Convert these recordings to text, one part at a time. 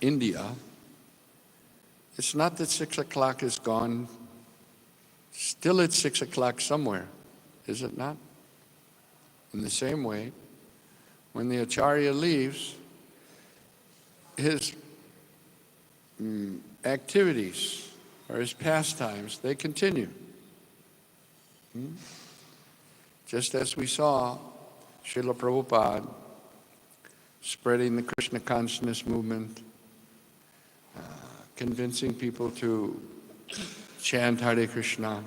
India, it's not that 6 o'clock is gone. Still it's 6 o'clock somewhere, is it not? In the same way, when the Acharya leaves, his activities or his pastimes, they continue. Just as we saw Srila Prabhupada spreading the Krishna consciousness movement, convincing people to chant Hare Krishna.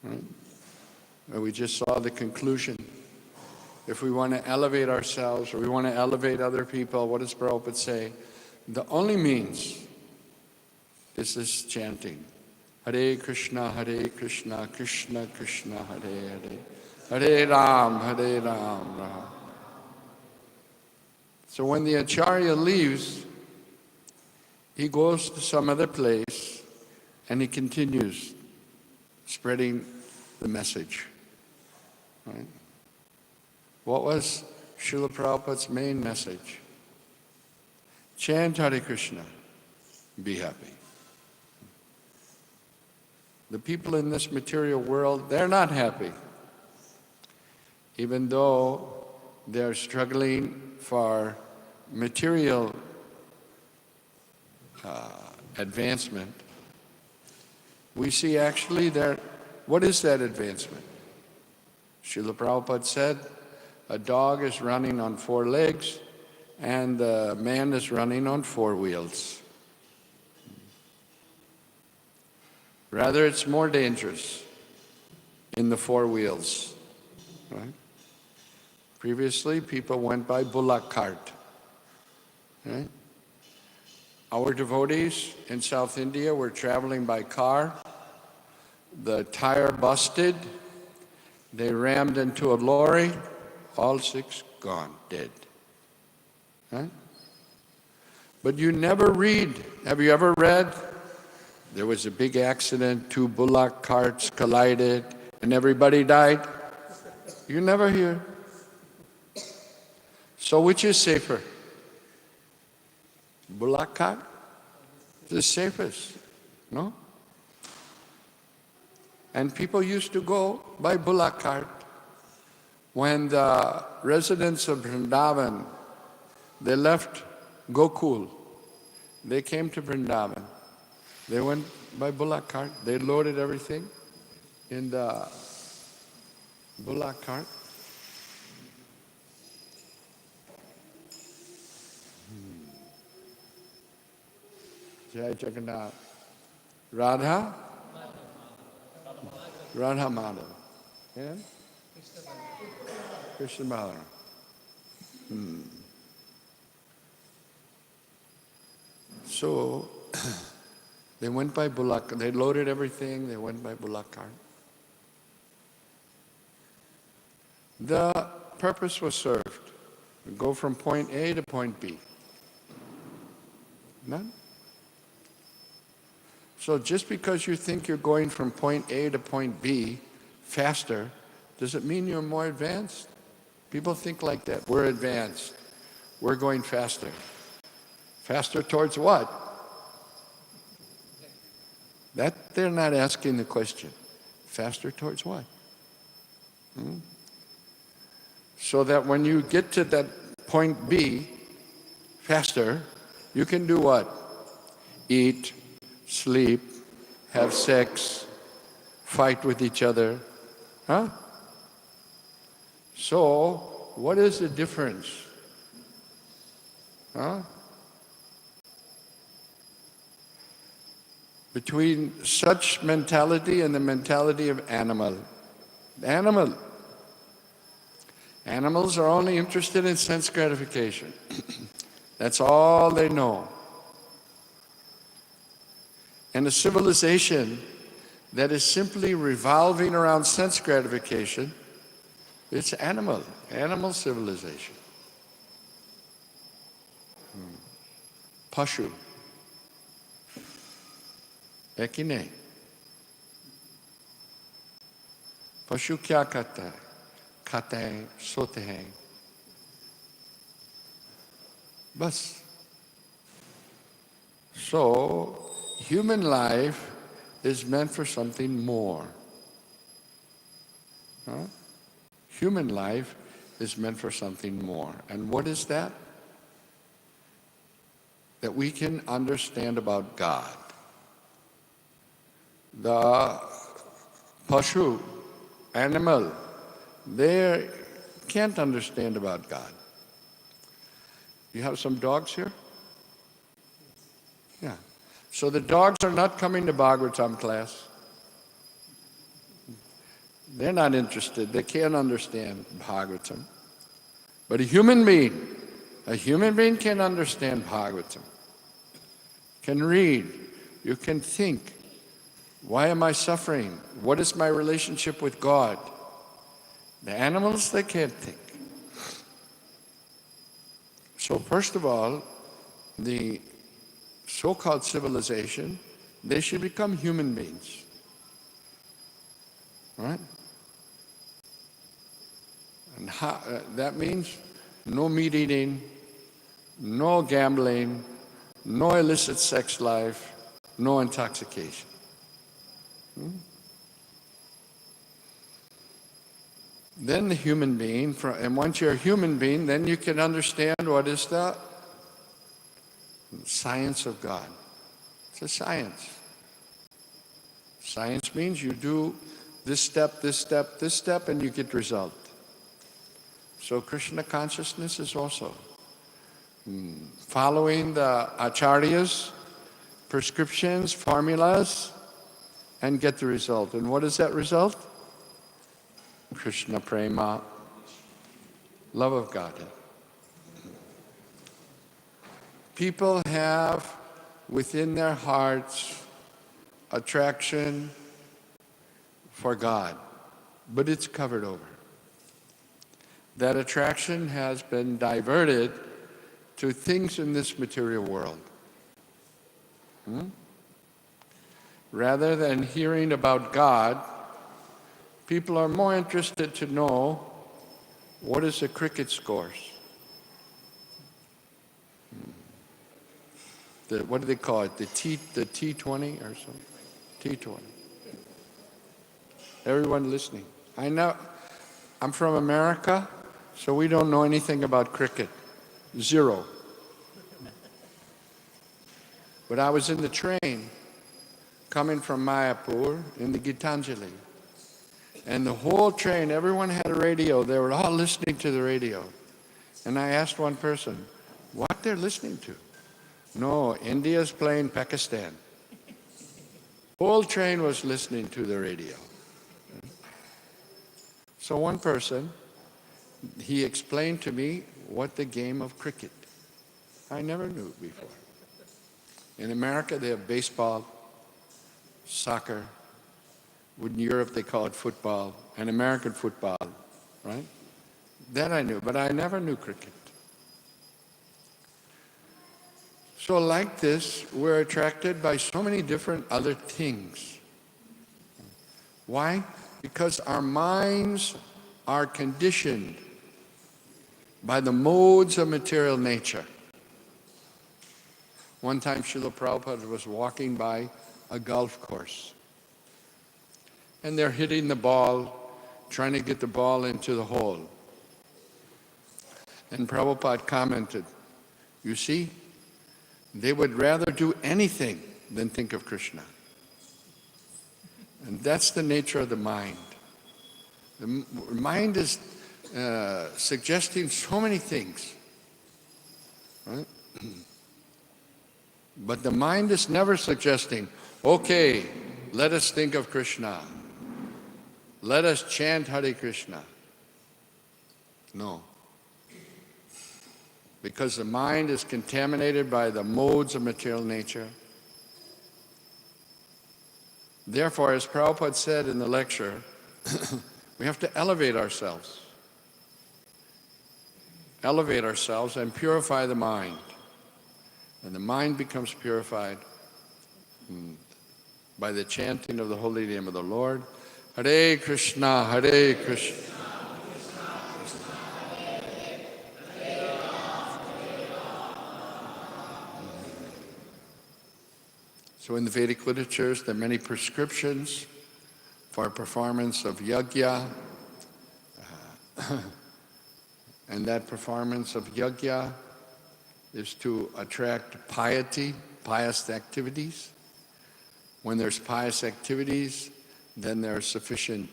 Right? And we just saw the conclusion. If we want to elevate ourselves or we want to elevate other people, what does Prabhupada say? The only means is this chanting. Hare Krishna, Krishna Krishna, Hare Hare. Hare Ram, Ram. So when the Acharya leaves, he goes to some other place and he continues spreading the message. Right? What was Srila Prabhupada's main message? Chant Hare Krishna, be happy. The people in this material world, they're not happy. Even though they're struggling for material advancement, we see actually what is that advancement? Srila Prabhupada said, a dog is running on 4 legs and a man is running on 4 wheels. Rather, it's more dangerous in the 4 wheels. Right? Previously, people went by bullock cart. Right? Our devotees in South India were traveling by car. The tire busted. They rammed into a lorry. All 6 gone, dead. Right? But you never read. Have you ever read? There was a big accident, 2 bullock carts collided, and everybody died. You never hear. So which is safer? Bullock cart? The safest, no? And people used to go by bullock cart. When the residents of Vrindavan, they left Gokul, they came to Vrindavan. They went by bullock cart. They loaded everything in the bullock cart. Jai Jagannath. Radha? Radha Madhav. And? Krishna Balaram. So, they went by bullock. They loaded everything. They went by bullock cart. The purpose was served. Go from point A to point B. None? So just because you think you're going from point A to point B faster, does it mean you're more advanced? People think like that. We're advanced. We're going faster. Faster towards what? That they're not asking the question. Faster towards what? So that when you get to that point B, faster, you can do what? Eat, sleep, have sex, fight with each other. Huh? So, what is the difference? Huh? Between such mentality and the mentality of animal. Animals are only interested in sense gratification. That's all they know. And a civilization that is simply revolving around sense gratification, it's animal civilization. Pashu. है कि नहीं? पशु क्या करता है? खाते हैं, सोते हैं, बस So, human life is meant for something more. Huh? Human life is meant for something more. And what is that? That we can understand about God. The pashu, animal, they can't understand about God. You have some dogs here? Yeah. So the dogs are not coming to Bhagavatam class. They're not interested. They can't understand Bhagavatam. But a human being can understand Bhagavatam. Can read. You can think. Why am I suffering? What is my relationship with God? The animals, they can't think. So first of all, the so-called civilization, they should become human beings. Right? And that means no meat eating, no gambling, no illicit sex life, no intoxication. Then the human being, and once you're a human being, then you can understand what is the science of God. It's a science. Science means you do this step, this step, this step, and you get result. So Krishna consciousness is also following the acharyas, prescriptions, formulas, and get the result. And what is that result? Krishna prema, love of Godhead. People have within their hearts attraction for God, but it's covered over. That attraction has been diverted to things in this material world. Rather than hearing about God, people are more interested to know what is the cricket scores. What do they call it? The T20 or something? T20. Everyone listening. I know, I'm from America, so we don't know anything about cricket. Zero. But I was in the train coming from Mayapur in the Gitanjali. And the whole train, everyone had a radio. They were all listening to the radio. And I asked one person, what they're listening to? No, India's playing Pakistan. Whole train was listening to the radio. So one person, he explained to me what the game of cricket. I never knew before. In America, they have baseball, soccer. In Europe, they call it football, and American football, right? That I knew, but I never knew cricket. So like this, we're attracted by so many different other things. Why? Because our minds are conditioned by the modes of material nature. One time, Srila Prabhupada was walking by a golf course. And they're hitting the ball, trying to get the ball into the hole. And Prabhupada commented, you see, they would rather do anything than think of Krishna. And that's the nature of the mind. The mind is suggesting so many things, right? But the mind is never suggesting, okay, let us think of Krishna. Let us chant Hare Krishna. No. Because the mind is contaminated by the modes of material nature. Therefore, as Prabhupada said in the lecture, we have to elevate ourselves. Elevate ourselves and purify the mind. And the mind becomes purified by the chanting of the holy name of the Lord. Hare Krishna, Hare Krishna. So in the Vedic literatures, there are many prescriptions for performance of yajna, and that performance of yajna is to attract piety, pious activities. When there's pious activities, then there's sufficient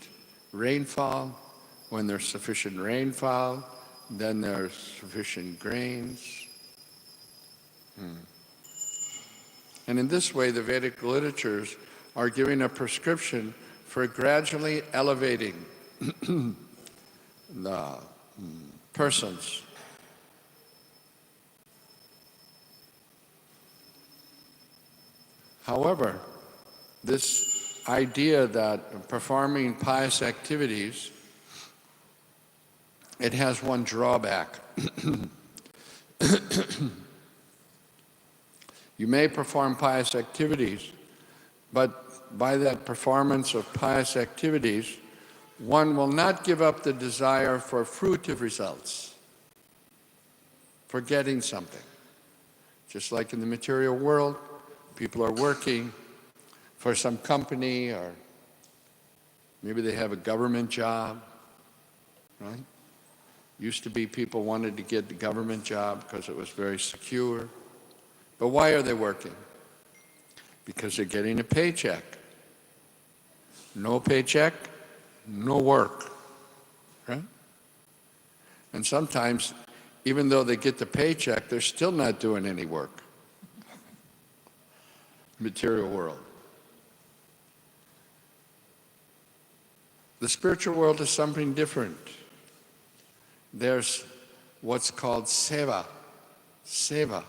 rainfall. When there's sufficient rainfall, then there's sufficient grains. And in this way, the Vedic literatures are giving a prescription for gradually elevating the persons. However, this idea that performing pious activities, it has one drawback. You may perform pious activities, but by that performance of pious activities, one will not give up the desire for fruitive results, for getting something. Just like in the material world, people are working for some company, or maybe they have a government job, right? Used to be people wanted to get the government job because it was very secure. But why are they working? Because they're getting a paycheck. No paycheck, no work, right? And sometimes, even though they get the paycheck, they're still not doing any work. Material world. The spiritual world is something different. There's what's called seva. Seva.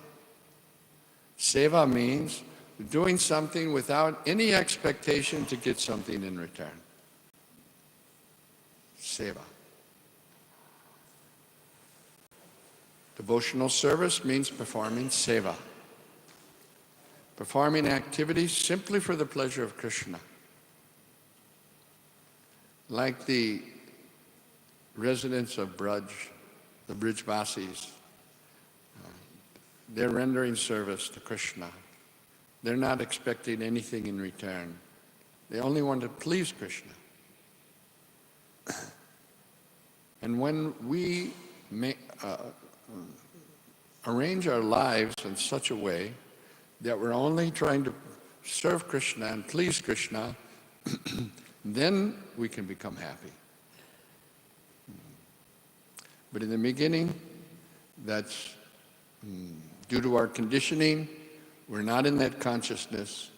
Seva means doing something without any expectation to get something in return. Seva. Devotional service means performing seva. Performing activities simply for the pleasure of Krishna. Like the residents of Braj, the Brijvasis, they're rendering service to Krishna. They're not expecting anything in return. They only want to please Krishna. And when we arrange our lives in such a way that we're only trying to serve Krishna and please Krishna, then we can become happy. But in the beginning, that's due to our conditioning, we're not in that consciousness.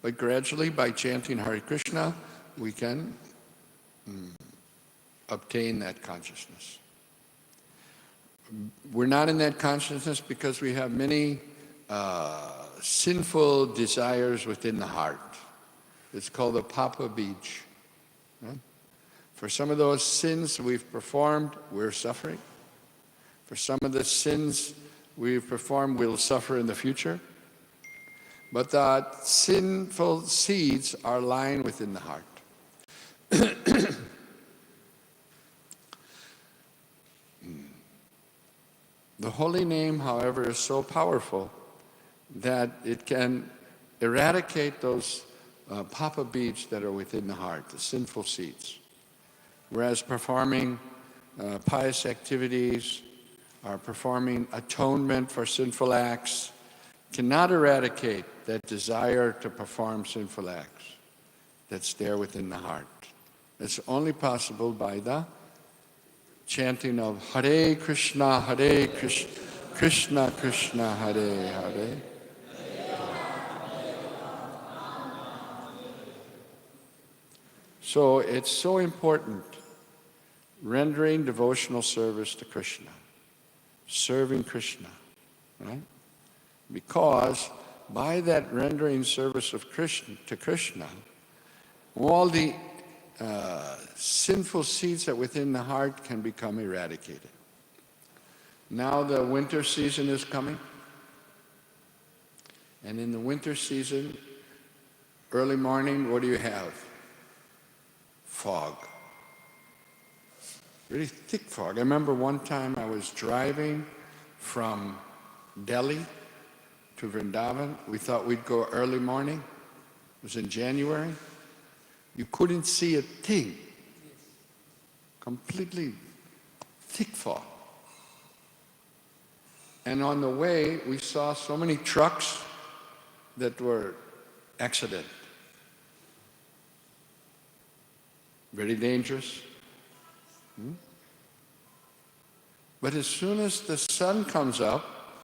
But gradually, by chanting Hare Krishna, we can obtain that consciousness. We're not in that consciousness because we have many sinful desires within the heart. It's called the Papa Beach. Right? For some of those sins we've performed, we're suffering. For some of the sins we've performed, we'll suffer in the future. But the sinful seeds are lying within the heart. The holy name, however, is so powerful that it can eradicate those Papa Beach that are within the heart, the sinful seeds. Whereas performing pious activities or performing atonement for sinful acts cannot eradicate that desire to perform sinful acts that's there within the heart. It's only possible by the chanting of Hare Krishna, Krishna Krishna, Hare Hare. So it's so important rendering devotional service to Krishna, serving Krishna, right? Because by that rendering service of Krishna to Krishna, all the sinful seeds that within the heart can become eradicated. Now the winter season is coming, and in the winter season, early morning, what do you have? Fog. Really thick fog. I remember one time I was driving from Delhi to Vrindavan. We thought we'd go early morning. It was in January. You couldn't see a thing. Completely thick fog. And on the way, we saw so many trucks that were accident. Very dangerous. But as soon as the sun comes up,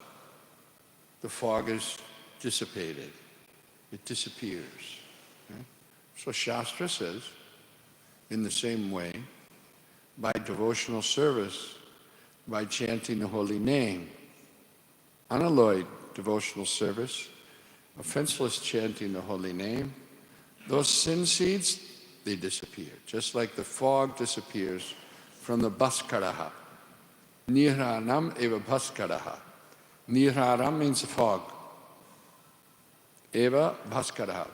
the fog is dissipated. It disappears. Okay? So Shastra says, in the same way, by devotional service, by chanting the holy name, unalloyed devotional service, offenseless chanting the holy name, those sin seeds, they disappear, just like the fog disappears from the bhaskaraha. Nirharam eva bhaskaraha. Nirharam means the fog. Eva bhaskaraha.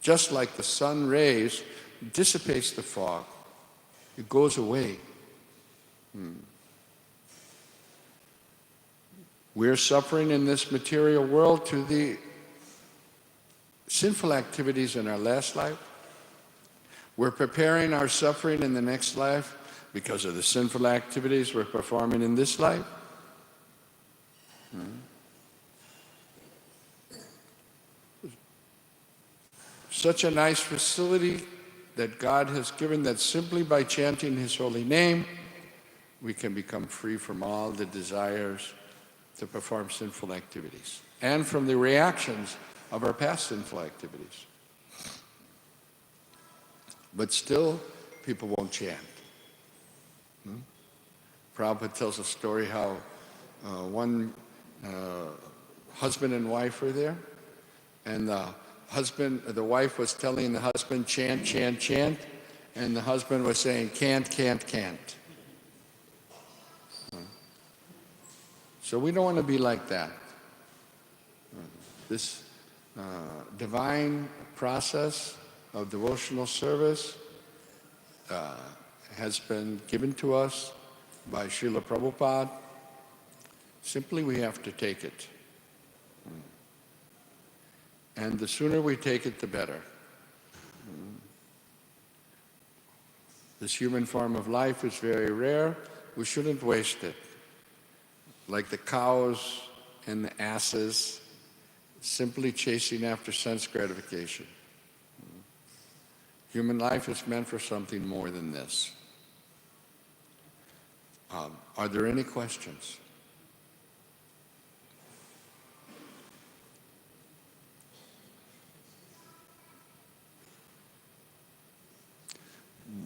Just like the sun rays dissipates the fog, it goes away. We're suffering in this material world to the sinful activities in our last life. We're preparing our suffering in the next life because of the sinful activities we're performing in this life. Such a nice facility that God has given that simply by chanting His holy name, we can become free from all the desires to perform sinful activities and from the reactions of our past sinful activities. But still, people won't chant. Prabhupada tells a story how one husband and wife were there, and the wife was telling the husband, chant, chant, chant, and the husband was saying, can't, can't, can't. So we don't want to be like that. This divine process of devotional service has been given to us by Srila Prabhupada. Simply we have to take it. And the sooner we take it, the better. This human form of life is very rare. We shouldn't waste it. Like the cows and the asses, simply chasing after sense gratification. Human life is meant for something more than this. Are there any questions?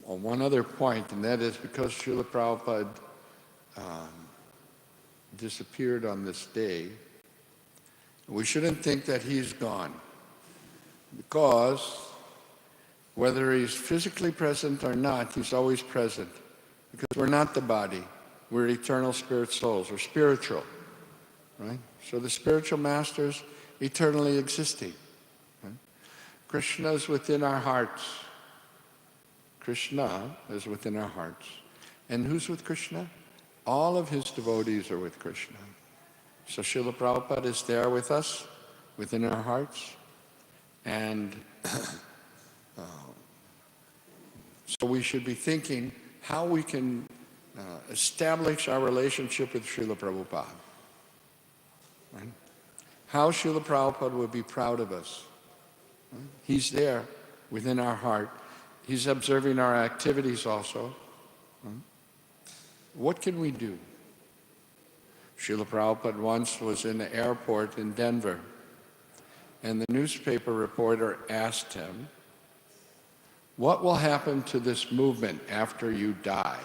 One other point, and that is because Srila Prabhupada disappeared on this day, we shouldn't think that he's gone. Because whether he's physically present or not, he's always present. Because we're not the body. We're eternal spirit souls. We're spiritual. Right? So the spiritual master's eternally existing. Right? Krishna is within our hearts. Krishna is within our hearts. And who's with Krishna? All of his devotees are with Krishna. So Srila Prabhupada is there with us, within our hearts. And so we should be thinking how we can establish our relationship with Srila Prabhupada. Right? How Srila Prabhupada would be proud of us. Right? He's there within our heart. He's observing our activities also. Right? What can we do? Srila Prabhupada once was in the airport in Denver, and the newspaper reporter asked him, "What will happen to this movement after you die?"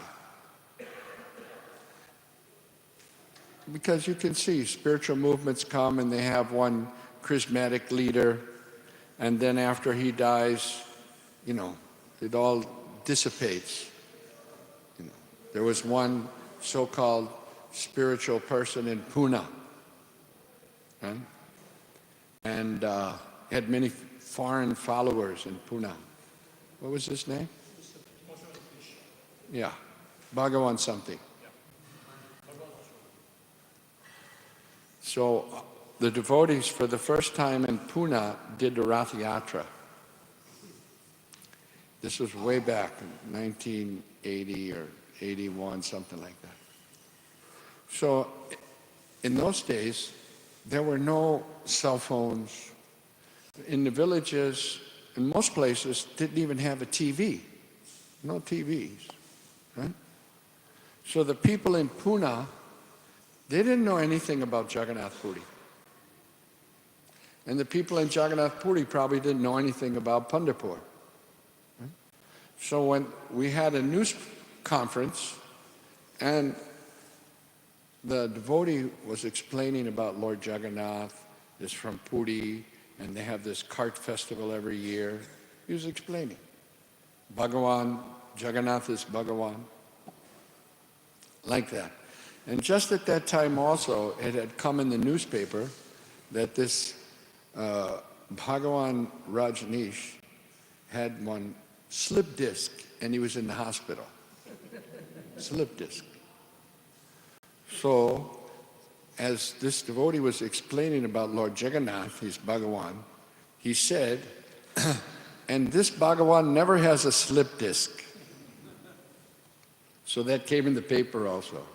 Because you can see spiritual movements come and they have one charismatic leader, and then after he dies, it all dissipates. There was one so-called spiritual person in Pune, right? And had many foreign followers in Pune. What was his name? Yeah, Bhagavan something. So the devotees for the first time in Pune did the Rath Yatra. This was way back in 1980 or 81, something like that. So in those days, there were no cell phones. In the villages, in most places, didn't even have a TV. No TVs, right? So the people in Pune, they didn't know anything about Jagannath Puri. And the people in Jagannath Puri probably didn't know anything about Pandharpur. Right? So when we had a news conference, and the devotee was explaining about Lord Jagannath is from Puri, and they have this cart festival every year. He was explaining. Bhagavan, Jagannath is Bhagavan. Like that. And just at that time also, it had come in the newspaper that this Bhagavan Rajneesh had one slip disc, and he was in the hospital. Slip disc. So, as this devotee was explaining about Lord Jagannath, he's Bhagavan, he said, and this Bhagavan never has a slip disc. So that came in the paper also.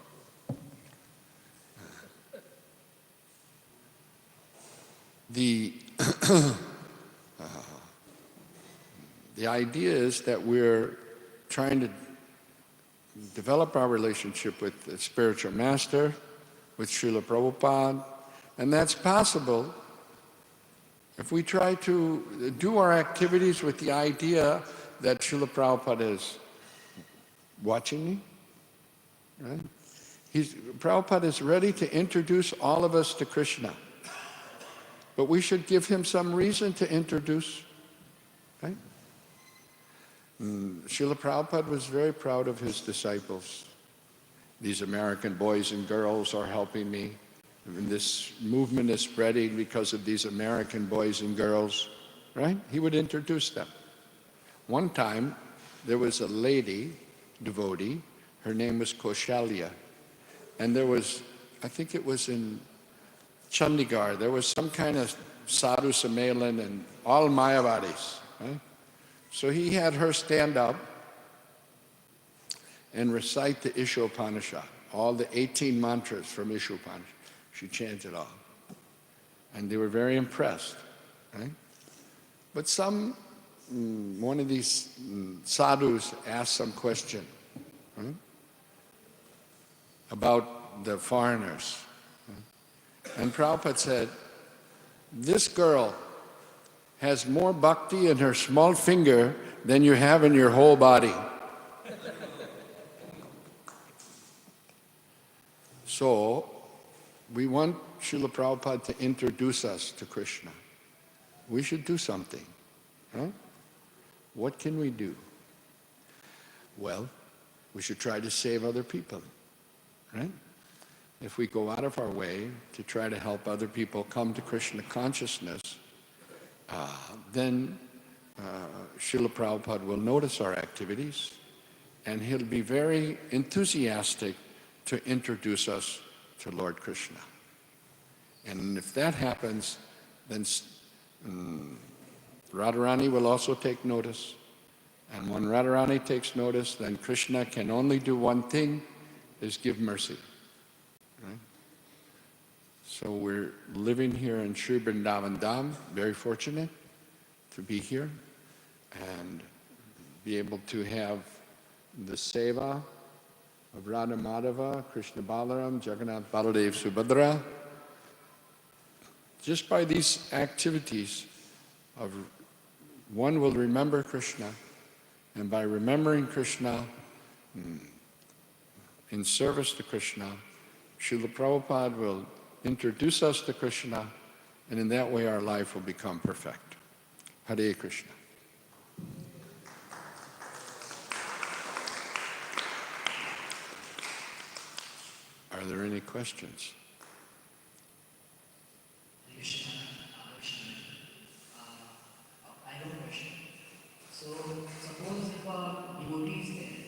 The idea is that we're trying to develop our relationship with the spiritual master, with Srila Prabhupada, and that's possible if we try to do our activities with the idea that Srila Prabhupada is watching me, right? Prabhupada is ready to introduce all of us to Krishna, but we should give him some reason to introduce, right? Srila Prabhupada was very proud of his disciples. These American boys and girls are helping me. And this movement is spreading because of these American boys and girls, right? He would introduce them. One time, there was a lady, devotee, her name was Kaushalya, and there was, I think it was in Chandigarh, there was some kind of sadhu sammelan and all Mayavadis, right? So he had her stand up and recite the Ishopanishad, all the 18 mantras from Ishopanishad. She chanted all. And they were very impressed, right? But one of these sadhus asked some question, right, about the foreigners. Right? And Prabhupada said, this girl has more bhakti in her small finger than you have in your whole body. So, we want Srila Prabhupada to introduce us to Krishna. We should do something. Huh? What can we do? Well, we should try to save other people, right? If we go out of our way to try to help other people come to Krishna consciousness, then Srila Prabhupada will notice our activities, and he'll be very enthusiastic to introduce us to Lord Krishna. And if that happens, then Radharani will also take notice. And when Radharani takes notice, then Krishna can only do one thing, is give mercy. Right? So we're living here in Sri Vrindavan Dham, very fortunate to be here and be able to have the seva of Radha Madhava, Krishna Balaram, Jagannath Baladev Subhadra. Just by these activities, one will remember Krishna, and by remembering Krishna in service to Krishna, Srila Prabhupada will introduce us to Krishna, and in that way our life will become perfect. Hare Krishna. Are there any questions? Krishna, I have a question. So, suppose if a devotee is there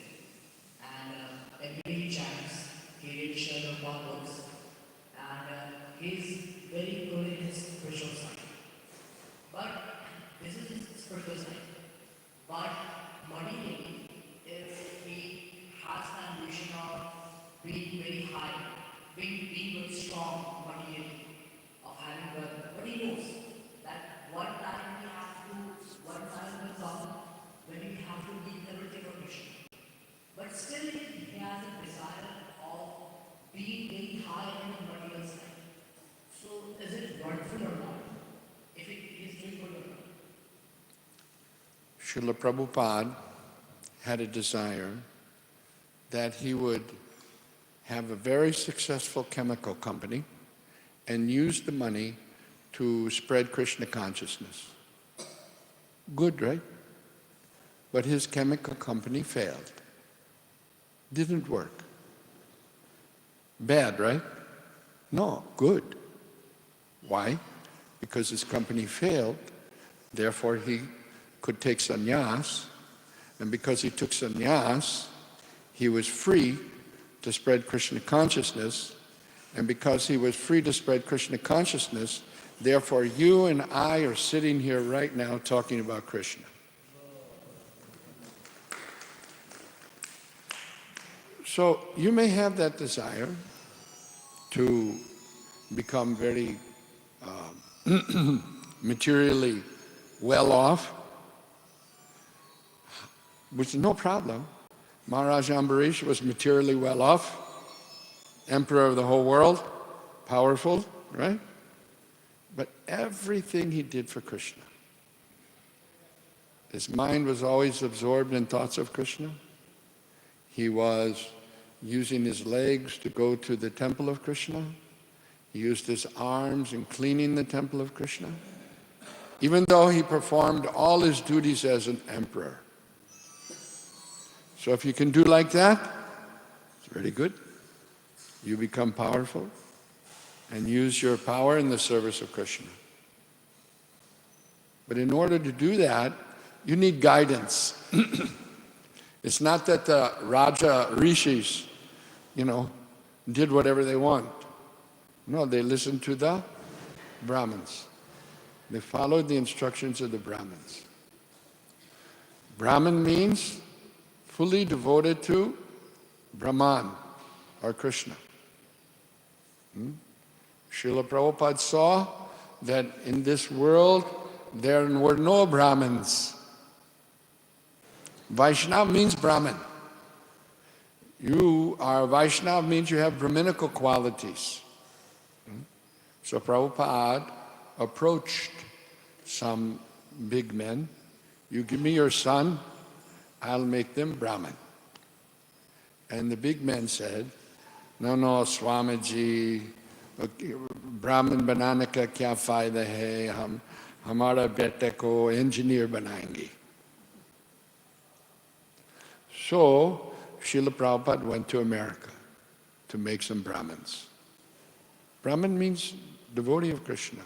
and every day he chants, he reads Sharma books, and he is very very good in his spiritual side. But this is his spiritual side. But materially, if he has the ambition of being very high, being very strong materially, of having wealth, but he knows that one time will come when we have to leave everything for Krishna. But still he has a desire of being very high in the material side. So is it wonderful or not? If it is doing good or not? Srila Prabhupada had a desire that he would have a very successful chemical company and use the money to spread Krishna consciousness. Good, right? But his chemical company failed. Didn't work. Bad, right? No, good. Why? Because his company failed, therefore he could take sannyas, and because he took sannyas, he was free to spread Krishna consciousness, and because he was free to spread Krishna consciousness, therefore you and I are sitting here right now talking about Krishna. So you may have that desire to become very materially well off, which is no problem. Maharaj Ambarish was materially well off, emperor of the whole world, powerful, right? But everything he did for Krishna. His mind was always absorbed in thoughts of Krishna. He was using his legs to go to the temple of Krishna. He used his arms in cleaning the temple of Krishna, even though he performed all his duties as an emperor. So if you can do like that, it's very good. You become powerful and use your power in the service of Krishna. But in order to do that, you need guidance. It's not that the Raja Rishis, did whatever they want. No, they listened to the Brahmins. They followed the instructions of the Brahmins. Brahmin means fully devoted to Brahman or Krishna. Srila Prabhupada saw that in this world there were no Brahmins. Vaishnava means Brahmin. You are Vaishnava means you have Brahminical qualities. So Prabhupada approached some big men. You give me your son, I'll make them Brahmin. And the big men said, no, Swamiji, Brahmin banane ka kya fayda hai, hamara beta ko engineer banayenge. So, Srila Prabhupada went to America to make some Brahmins. Brahmin means devotee of Krishna.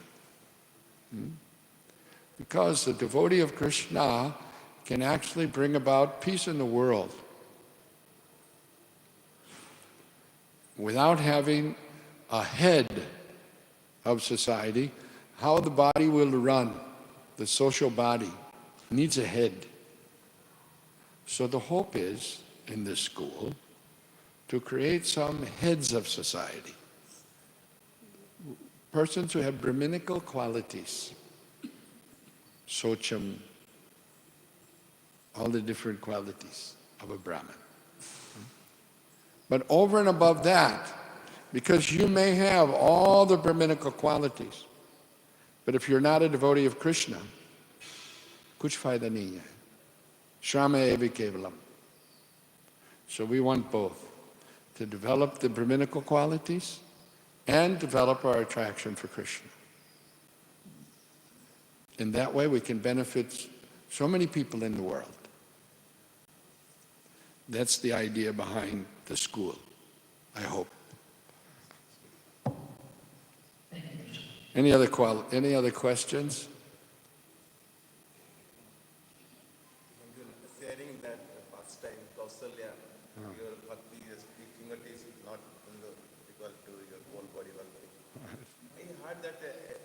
Because the devotee of Krishna can actually bring about peace in the world without having a head of society. How the body will run, the social body, needs a head. So the hope is, in this school, to create some heads of society. Persons who have Brahminical qualities. Socham, all the different qualities of a Brahmin. But over and above that, because you may have all the Brahminical qualities, but if you're not a devotee of Krishna, kuch fayda nahi hai. Shrama evi kevalam. So we want both, to develop the Brahminical qualities and develop our attraction for Krishna. In that way we can benefit so many people in the world. That's the idea behind the school, I hope. Any other questions? Sharing that first time, Kausalya, your bhakti, speaking it is not equal to your whole body bhakti. I heard that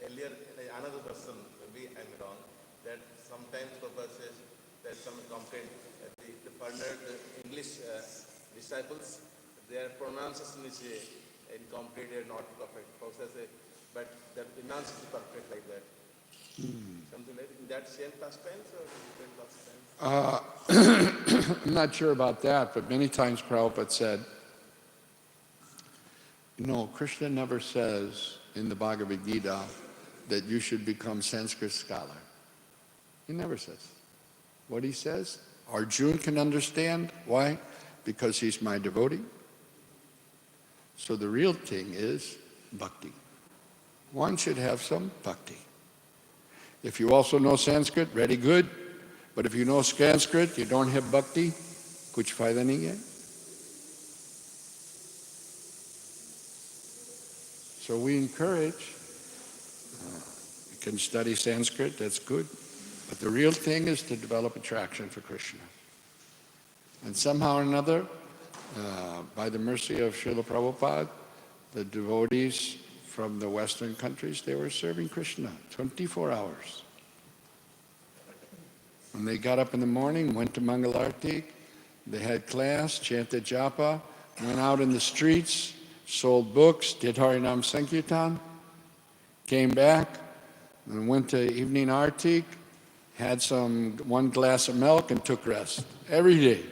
earlier, another person, maybe I'm wrong, that sometimes Prabhupada says that some complaint, the foreigner, the English disciples, their pronunciation is incomplete and not perfect. Prabhupada says, but their pronunciation is perfect like that. Something like in that same past tense or different past tense? I'm not sure about that, but many times Prabhupada said, Krishna never says in the Bhagavad Gita that you should become Sanskrit scholar. He never says. What he says, Arjuna can understand. Why? Because he's my devotee. So the real thing is bhakti. One should have some bhakti. If you also know Sanskrit, very good. But if you know Sanskrit, you don't have bhakti, kuch fayda nahi hai. So we encourage, you can study Sanskrit, that's good. But the real thing is to develop attraction for Krishna. And somehow or another, by the mercy of Srila Prabhupada, the devotees from the Western countries, they were serving Krishna 24 hours. When they got up in the morning, went to Mangalarti, they had class, chanted japa, went out in the streets, sold books, did Harinam Sankirtan, came back, and went to evening arti, had one glass of milk and took rest every day.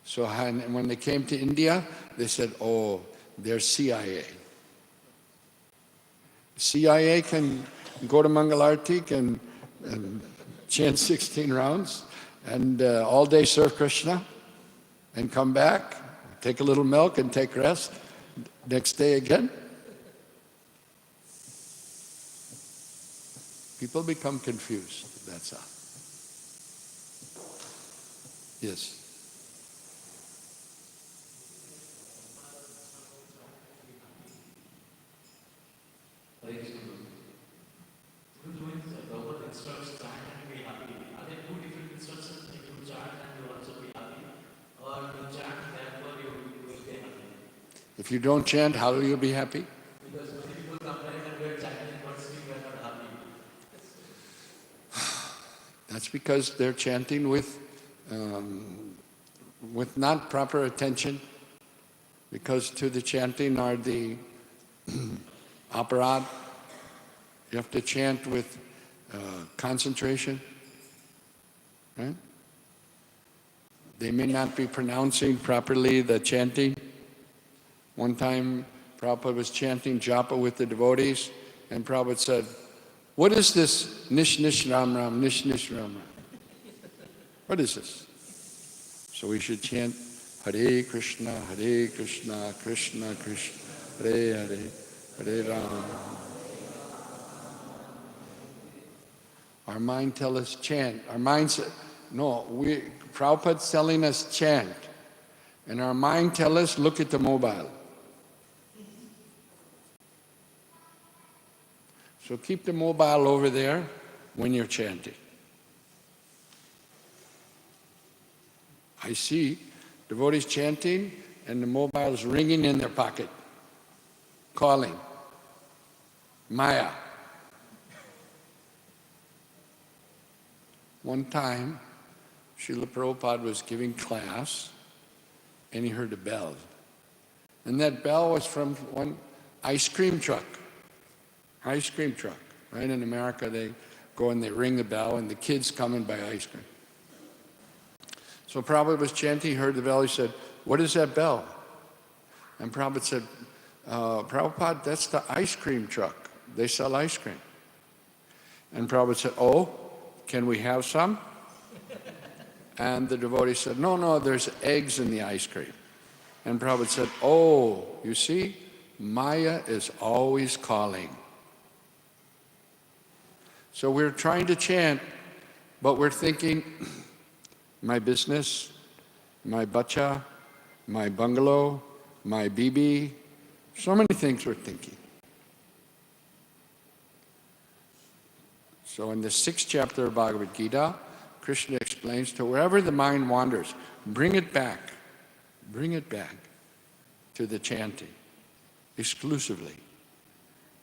So when they came to India, they said, oh, they're CIA. CIA can go to Mangalarti and chant 16 rounds and all day serve Krishna and come back, take a little milk and take rest, next day again. People become confused, that's all. Yes. If you don't chant, how will you be happy? Because many people complain that we are chanting, but still we are not happy. That's because they're chanting with not proper attention, because to the chanting are the aparad. You have to chant with concentration, right? They may not be pronouncing properly the chanting. One time, Prabhupada was chanting japa with the devotees, and Prabhupada said, what is this Nish Nish Ram Ram, Nish Nish Ram Ram? What is this? So we should chant Hare Krishna, Krishna Krishna, Hare Hare, Hare Ram. Our mind tells us chant. Our mind says, no, Prabhupada's telling us chant. And our mind tells us, look at the mobile. So keep the mobile over there when you're chanting. I see devotees chanting and the mobile is ringing in their pocket, calling. Maya. One time, Srila Prabhupada was giving class and he heard a bell. And that bell was from one ice cream truck. Ice cream truck. Right in America, they go and they ring the bell and the kids come and buy ice cream. So Prabhupada was chanting, he heard the bell, he said, what is that bell? And Prabhupada said, Prabhupada, that's the ice cream truck. They sell ice cream. And Prabhupada said, oh, can we have some? And the devotee said, no, there's eggs in the ice cream. And Prabhupada said, oh, you see, Maya is always calling. So we're trying to chant, but we're thinking, my business, my bacha, my bungalow, my bibi, so many things we're thinking. So in the 6th chapter of Bhagavad Gita, Krishna explains to wherever the mind wanders, bring it back to the chanting. exclusively.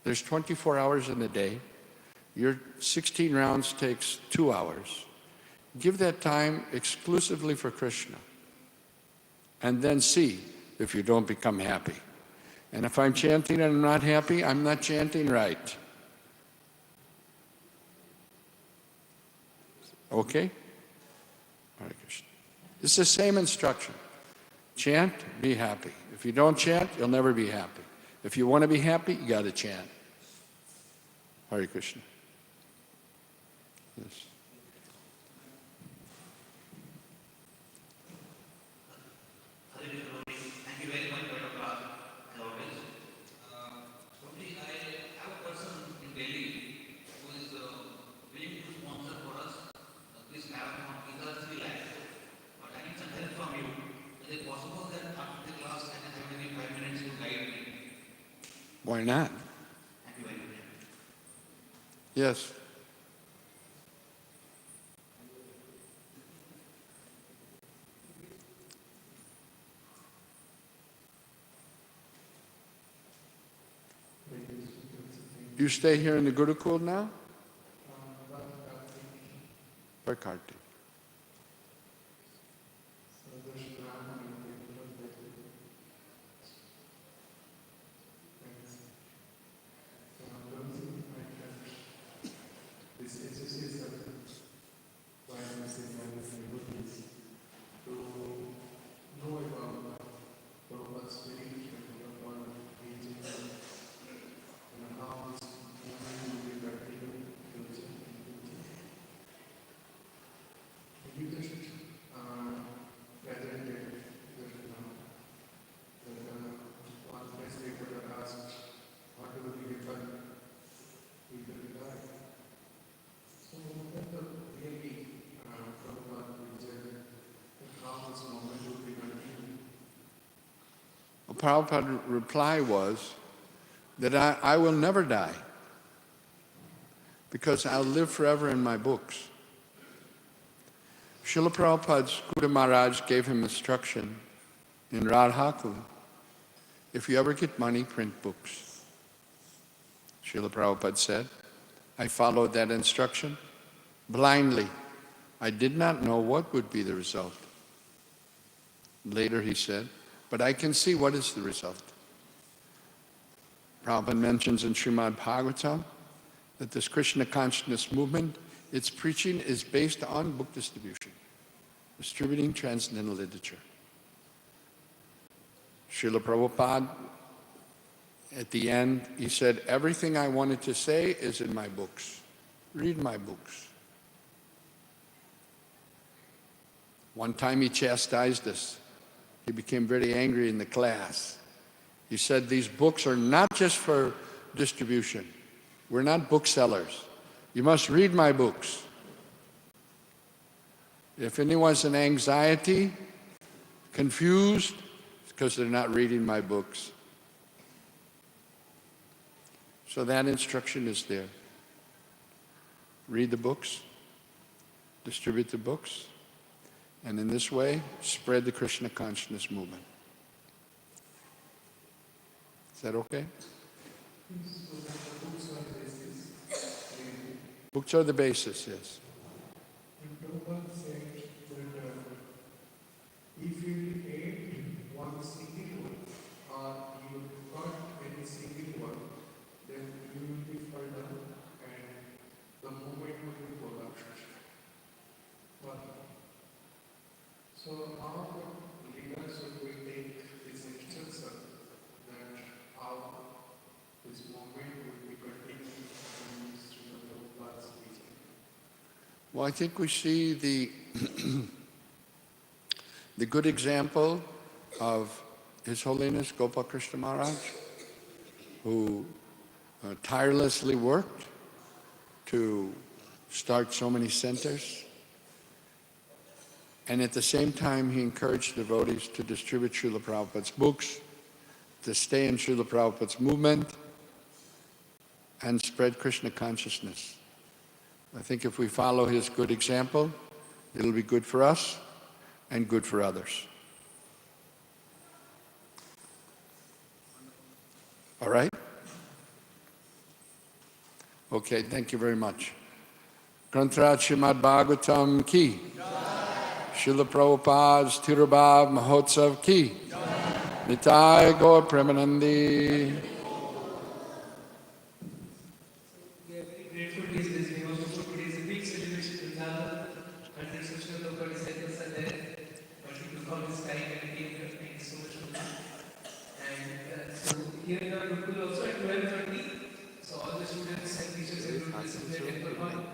There's 24 hours in a day. Your 16 rounds takes 2 hours. Give that time exclusively for Krishna. And then see if you don't become happy. And if I'm chanting and I'm not happy, I'm not chanting right. Okay? Hare Krishna. It's the same instruction. Chant, be happy. If you don't chant, you'll never be happy. If you want to be happy, you got to chant. Hare Krishna. Yes. Thank you very much for your class, as always. Only I have a person in Delhi who is willing to sponsor for us this marathon with us 3 lakhs. But I need some help from you. Is it possible that after the class I can have maybe 5 minutes to guide me? Why not? Thank you very much. Yes. You stay here in the Gurukul now? Or Kartik? This exercise why I'm saying to know about Prabhupada's spirit and Prabhupada teaching and how this movement will be practical in future. You just presented that one place people are asked, what will be different with the regard? So that the really Prabhupada presented how this moment will be continued. Well, Prabhupada's reply was that I will never die because I'll live forever in my books. Srila Prabhupada's Guru Maharaj gave him instruction in Radhakul, if you ever get money, print books. Srila Prabhupada said, I followed that instruction blindly. I did not know what would be the result. Later he said, but I can see what is the result. Prabhupada mentions in Srimad Bhagavatam that this Krishna consciousness movement, its preaching is based on book distribution, distributing transcendental literature. Srila Prabhupada, at the end, he said, everything I wanted to say is in my books. Read my books. One time he chastised us. He became very angry in the class. He said, these books are not just for distribution. We're not booksellers. You must read my books. If anyone's in anxiety, confused, it's because they're not reading my books. So that instruction is there. Read the books, distribute the books, and in this way, spread the Krishna consciousness movement. Is that okay? Books are the basis, yes. And Prabhupada said that if you ate one single one or you got any single one, then you will be further and the movement will be collapsed. But, so how leaders should we take this instruction that how this movement will be continued and Srila Prabhupada's teaching? Well, I think we see the good example of His Holiness Gopal Krishna Maharaj, who tirelessly worked to start so many centers. And at the same time, he encouraged devotees to distribute Srila Prabhupada's books, to stay in Srila Prabhupada's movement, and spread Krishna consciousness. I think if we follow his good example, it'll be good for us and good for others. All right? Okay, thank you very much. Granthraj Srimad Bhagavatam ki. Srila Prabhupada's Tirubhav Mahotsav ki. Nitai Gaur Premanandi. We are very grateful to this day. Also, today is a big celebration in Vrindavan. 100 social Prabhupada disciples are there. But he took out his time and came here. Thank you so much for that. And so here in our Gurukul also at 12:30, so all the students and teachers are going to discipline temple hall.